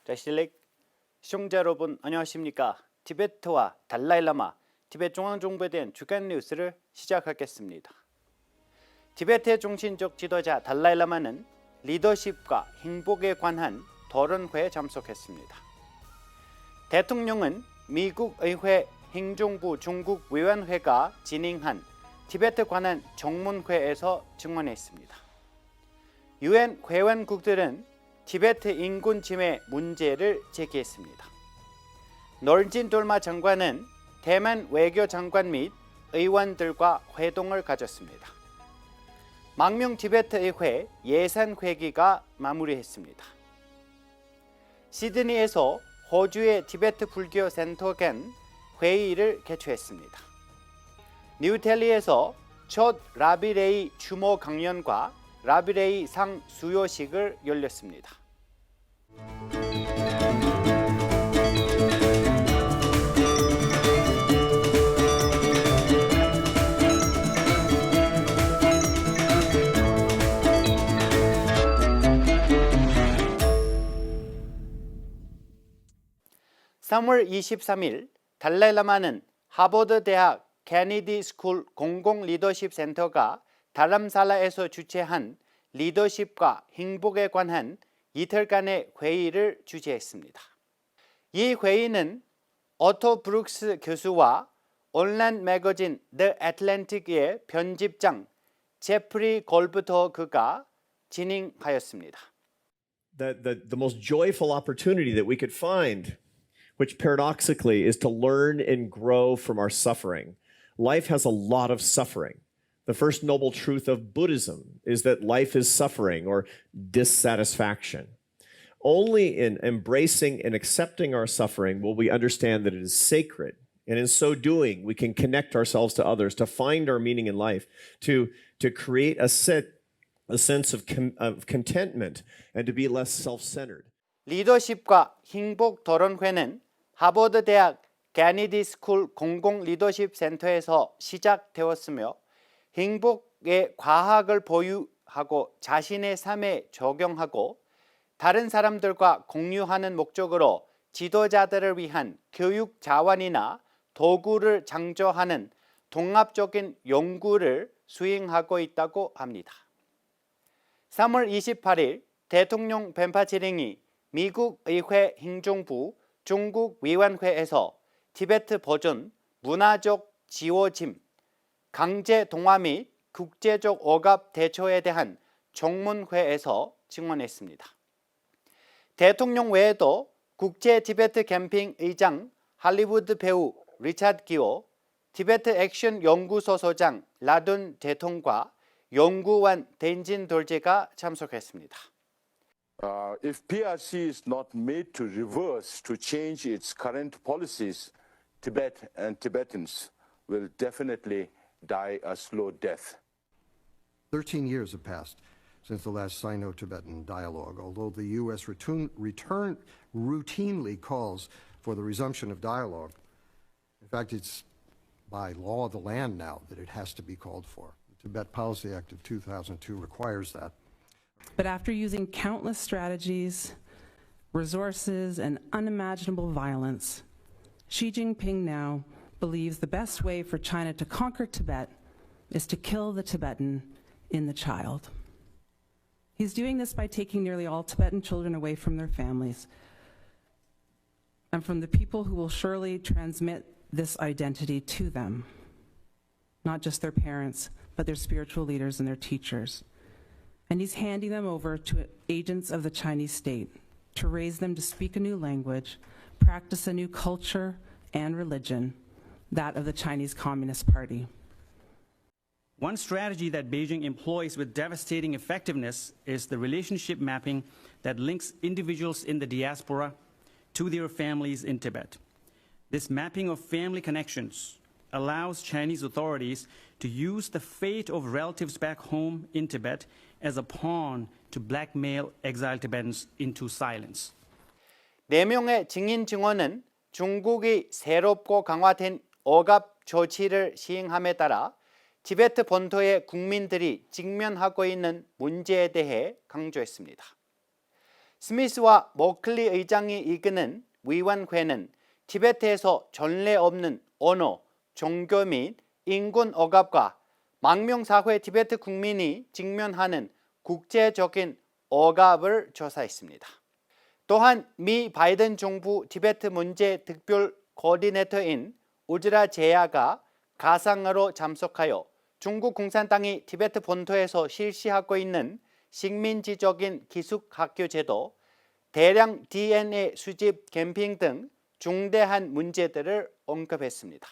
레실릭 시청자 여러분 안녕하십니까? 티베트와 달라이라마 티베트 중앙정부에 대한 주간 뉴스를 시작하겠습니다. 티베트의 중심적 지도자 달라이라마는 리더십과 행복에 관한 토론회에 참석했습니다. 대통령은 미국 의회 행정부 중국위원회가 진행한 티베트 관한 정문회에서 증언했습니다. 유엔 회원국들은 티베트 인권 침해 문제를 제기했습니다. 널진 돌마 장관은 대만 외교장관 및 의원들과 회동을 가졌습니다. 망명 티베트 의회 예산 회기가 마무리했습니다. 시드니에서 호주의 티베트 불교 센터 간 회의를 개최했습니다. 뉴델리에서 첫 라비레이 추모 강연과 라비레이 상 수여식을 열렸습니다. (3월 23일) 달라이라마는 하버드 대학 케네디 스쿨 공공 리더십 센터가 다람살라에서 주최한 리더십과 행복에 관한 이틀간의 회의를 주재했습니다. 이 회의는 오토 브룩스 교수와 온라인 매거진 The Atlantic의 편집장 제프리 골브터그가 진행하였습니다. The most joyful opportunity that we could find, which paradoxically is to learn and grow from our suffering. Life has a lot of suffering. The first noble truth of Buddhism is that life is suffering or dissatisfaction. Only in embracing and accepting our suffering will we understand that it is sacred. And in so doing, we can connect ourselves to others, to find our meaning in life, to create a sense of contentment, and to be less self-centered. 리더십과 행복 토론회는 하버드 대학 케네디 스쿨 공공 리더십 센터에서 시작되었으며 행복의 과학을 보유하고 자신의 삶에 적용하고 다른 사람들과 공유하는 목적으로 지도자들을 위한 교육 자원이나 도구를 창조하는 통합적인 연구를 수행하고 있다고 합니다. 3월 28일 대통령 벤파치링이 미국 의회 행정부 중국위원회에서 티베트 보존, 문화적 지워짐, 강제 동화 및 국제적 억압 대처에 대한 정문회에서 증언했습니다. 대통령 외에도 국제 티베트 캠핑 의장 할리우드 배우 리차드 기어, 티베트 액션 연구소 소장 라둔 대통과 연구원 덴진 돌제가 참석했습니다. If PRC is not made to reverse, to change its current policies, Tibet and Tibetans will definitely die a slow death. 13 years have passed since the last Sino-Tibetan dialogue, although the U.S. routinely calls for the resumption of dialogue. In fact, it's by law of the land now that it has to be called for. The Tibet Policy Act of 2002 requires that. But after using countless strategies, resources, and unimaginable violence, Xi Jinping now believes the best way for China to conquer Tibet is to kill the Tibetan in the child. He's doing this by taking nearly all Tibetan children away from their families and from the people who will surely transmit this identity to them, not just their parents, but their spiritual leaders and their teachers. And he's handing them over to agents of the Chinese state to raise them to speak a new language, practice a new culture and religion, that of the Chinese Communist Party. One strategy that Beijing employs with devastating effectiveness is the relationship mapping that links individuals in the diaspora to their families in Tibet. This mapping of family connections allows Chinese authorities to use the fate of relatives back home in Tibet as a pawn to blackmail exiled Tibetans into silence. 4명의 증인 증언은 중국이 새롭고 강화된 억압 조치를 시행함에 따라 티베트 본토의 국민들이 직면하고 있는 문제에 대해 강조했습니다. 스미스와 모클리 의장이 이끄는 위원회는 티베트에서 전례 없는 언어, 종교 및 인권 억압과 망명사회 티베트 국민이 직면하는 국제적인 억압을 조사했습니다. 또한 미 바이든 정부 티베트 문제 특별 코디네이터인 우즈라 제야가 가상으로 참석하여 중국 공산당이 티베트 본토에서 실시하고 있는 식민지적인 기숙학교 제도, 대량 DNA 수집 캠핑 등 중대한 문제들을 언급했습니다.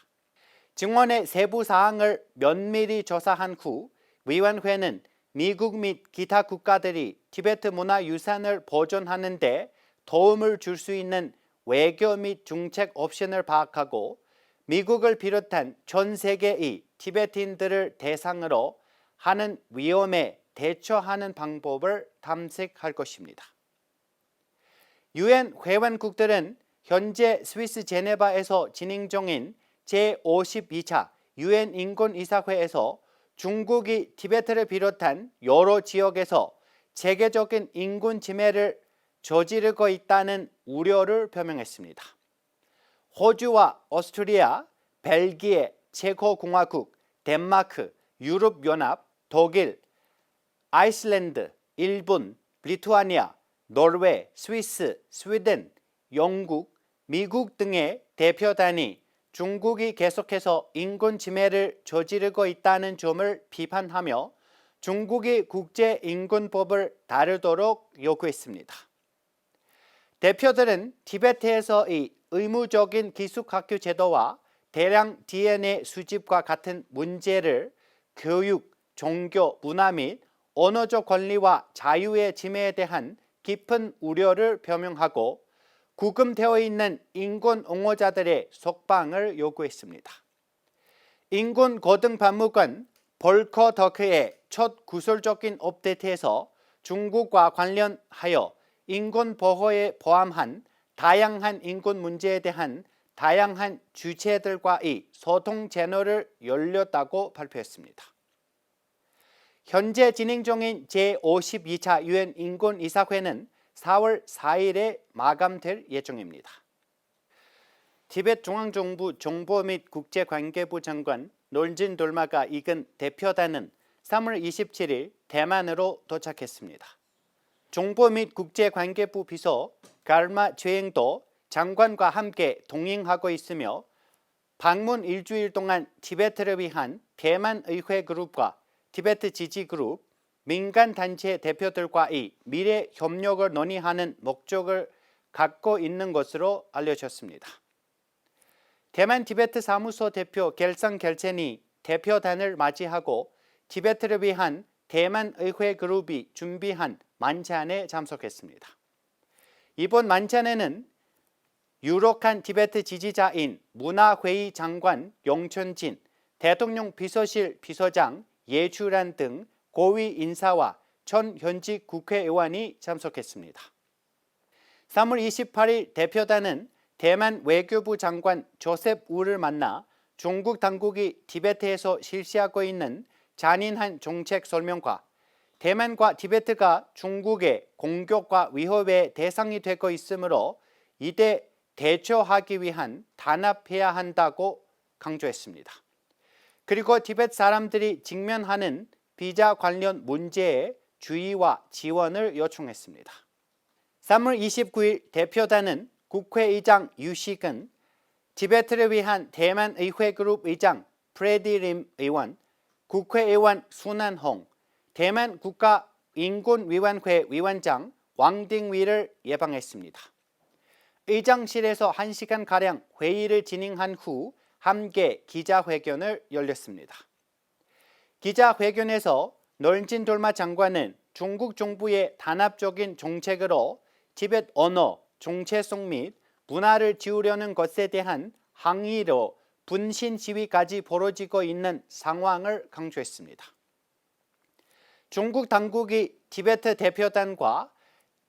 증언의 세부 사항을 면밀히 조사한 후 위원회는 미국 및 기타 국가들이 티베트 문화유산을 보존하는 데 도움을 줄 수 있는 외교 및 정책 옵션을 파악하고 미국을 비롯한 전 세계의 티베트인들을 대상으로 하는 위험에 대처하는 방법을 탐색할 것입니다. 유엔 회원국들은 현재 스위스 제네바에서 진행 중인 제52차 유엔 인권이사회에서 중국이 티베트를 비롯한 여러 지역에서 세계적인 인권 침해를 저지르고 있다는 우려를 표명했습니다. 호주와 오스트리아, 벨기에, 체코공화국, 덴마크, 유럽연합, 독일, 아이슬란드, 일본, 리투아니아, 노르웨이, 스위스, 스웨덴, 영국, 미국 등의 대표단이 중국이 계속해서 인권 침해를 저지르고 있다는 점을 비판하며 중국이 국제인권법을 다루도록 요구했습니다. 대표들은 티베트에서의 의무적인 기숙학교 제도와 대량 DNA 수집과 같은 문제를 교육, 종교, 문화 및 언어적 권리와 자유의 침해에 대한 깊은 우려를 표명하고 구금되어 있는 인권 옹호자들의 석방을 요구했습니다. 인권 고등법무관 볼커 더크의 첫 구설적인 업데이트에서 중국과 관련하여 인권 보호에 포함한 다양한 인권 문제에 대한 다양한 주체들과의 소통 채널을 열렸다고 발표했습니다. 현재 진행 중인 제52차 유엔 인권이사회는 4월 4일에 마감될 예정입니다. 티베트 중앙정부 정보 및 국제관계부 장관 롤진 돌마가 이끈 대표단은 3월 27일 대만으로 도착했습니다. 정보 및 국제관계부 비서 갈마 최행도 장관과 함께 동행하고 있으며 방문 일주일 동안 티베트를 위한 대만 의회 그룹과 티베트 지지 그룹, 민간단체 대표들과의 미래 협력을 논의하는 목적을 갖고 있는 것으로 알려졌습니다. 대만 티베트 사무소 대표 겔상 겔첸이 대표단을 맞이하고 티베트를 위한 대만 의회 그룹이 준비한 만찬에 참석했습니다. 이번 만찬에는 유력한 티베트 지지자인 문화회의 장관 용천진, 대통령 비서실 비서장 예추란 등 고위 인사와 전 현직 국회의원이 참석했습니다. 3월 28일 대표단은 대만 외교부 장관 조셉 우를 만나 중국 당국이 티베트에서 실시하고 있는 잔인한 정책 설명과 대만과 티베트가 중국의 공격과 위협의 대상이 되고 있으므로 이때 대처하기 위한 단합해야 한다고 강조했습니다. 그리고 티베트 사람들이 직면하는 비자 관련 문제에 주의와 지원을 요청했습니다. 3월 29일 대표단은 국회의장 유식은 티베트를 위한 대만 의회 그룹 의장 프레디 림 의원, 국회의원 순한홍, 대만 국가인권위원회 위원장 왕딩위를 예방했습니다. 의장실에서 1시간가량 회의를 진행한 후 함께 기자회견을 열렸습니다. 기자회견에서 널진 돌마 장관은 중국 정부의 단합적인 정책으로 티베트 언어, 정체성 및 문화를 지우려는 것에 대한 항의로 분신 시위까지 벌어지고 있는 상황을 강조했습니다. 중국 당국이 티베트 대표단과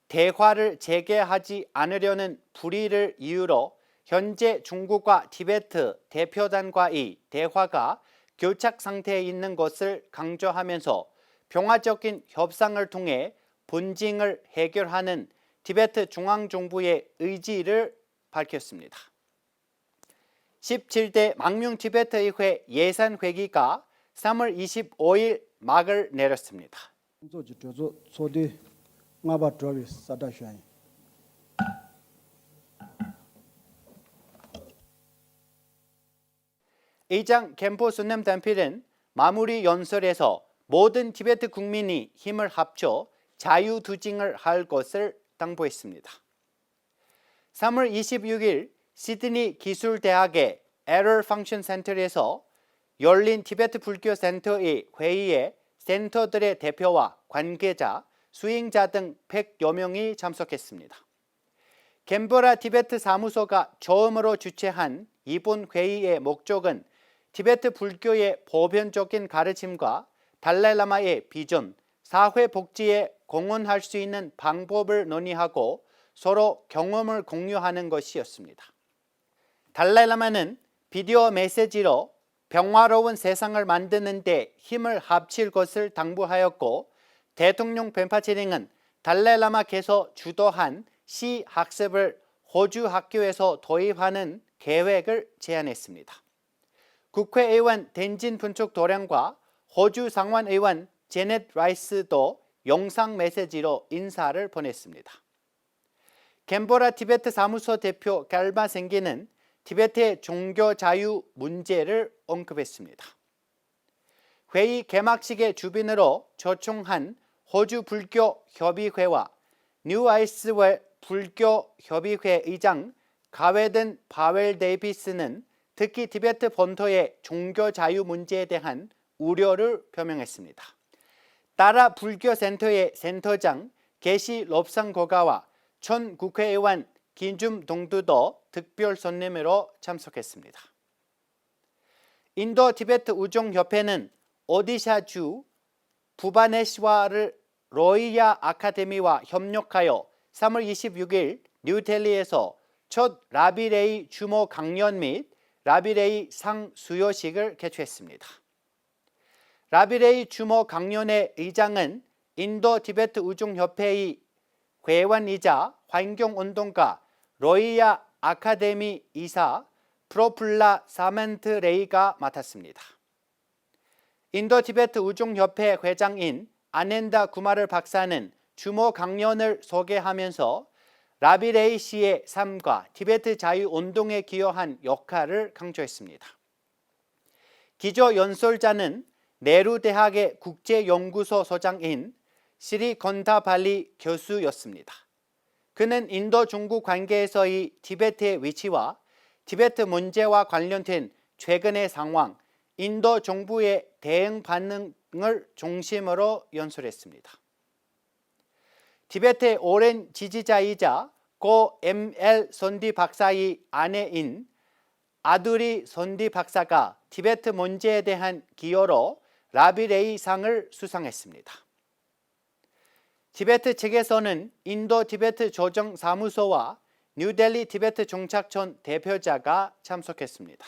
대화를 재개하지 않으려는 불의를 이유로 현재 중국과 티베트 대표단과의 대화가 교착 상태에 있는 것을 강조하면서 평화적인 협상을 통해 분쟁을 해결하는 티베트 중앙정부의 의지를 밝혔습니다. 17대 망명 티베트 의회 예산회기가 3월 25일 막을 내렸습니다. 의장 겐포 순남 단필은 마무리 연설에서 모든 티베트 국민이 힘을 합쳐 자유투쟁을 할 것을 당부했습니다. 3월 26일 시드니 기술대학의 에러 펑션 센터에서 열린 티베트 불교 센터의 회의에 센터들의 대표와 관계자, 수행자 등 100여 명이 참석했습니다. 캔버라 티베트 사무소가 처음으로 주최한 이번 회의의 목적은 티베트 불교의 보편적인 가르침과 달라이라마의 비전, 사회 복지에 공헌할 수 있는 방법을 논의하고 서로 경험을 공유하는 것이었습니다. 달라이라마는 비디오 메시지로 평화로운 세상을 만드는 데 힘을 합칠 것을 당부하였고, 대통령 벤파체링은 달라이라마께서 주도한 시 학습을 호주 학교에서 도입하는 계획을 제안했습니다. 국회의원 덴진 분촉 도량과 호주 상원의원 제넷 라이스도 영상 메시지로 인사를 보냈습니다. 캔버라 티베트 사무소 대표 갈바 생기는 티베트의 종교 자유 문제를 언급했습니다. 회의 개막식의 주빈으로 초청한 호주 불교 협의회와 뉴아이스웰 불교 협의회 의장 가웨든 바웰 데이비스는 특히 티베트 본토의 종교 자유 문제에 대한 우려를 표명했습니다. 따라 불교센터의 센터장 게시 롭상고가와 전 국회의원 긴줌 동두도 특별 손님으로 참석했습니다. 인도 티베트 우종협회는 오디샤주 부바네슈와르 로이야 아카데미와 협력하여 3월 26일 뉴델리에서 첫 라비레이 추모 강연 및 라비레이 상 수여식을 개최했습니다. 라비레이 추모 강연의 의장은 인도 티베트 우종협회의 회원이자 환경운동가 로이야 아카데미 이사 프로플라 사멘트 레이가 맡았습니다. 인도 티베트 우종협회 회장인 아넨다 구마르 박사는 추모 강연을 소개하면서 라비레이 씨의 삶과 티베트 자유운동에 기여한 역할을 강조했습니다. 기조 연설자는 네루 대학의 국제연구소 소장인 시리 건다발리 교수였습니다. 그는 인도 중국 관계에서의 티베트의 위치와 티베트 문제와 관련된 최근의 상황, 인도 정부의 대응 반응을 중심으로 연설했습니다. 티베트의 오랜 지지자이자 고 ML 선디 박사의 아내인 아두리 선디 박사가 티베트 문제에 대한 기여로 라비레이 상을 수상했습니다. 티베트 측에서는 인도 티베트 조정사무소와 뉴델리 티베트 정착촌 대표자가 참석했습니다.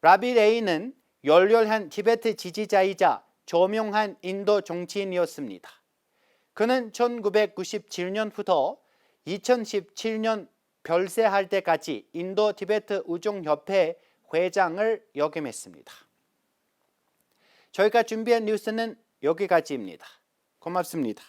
라비레이는 열렬한 티베트 지지자이자 조명한 인도 정치인이었습니다. 그는 1997년부터 2017년 별세할 때까지 인도 티베트 우종협회 회장을 역임했습니다. 저희가 준비한 뉴스는 여기까지입니다. 고맙습니다.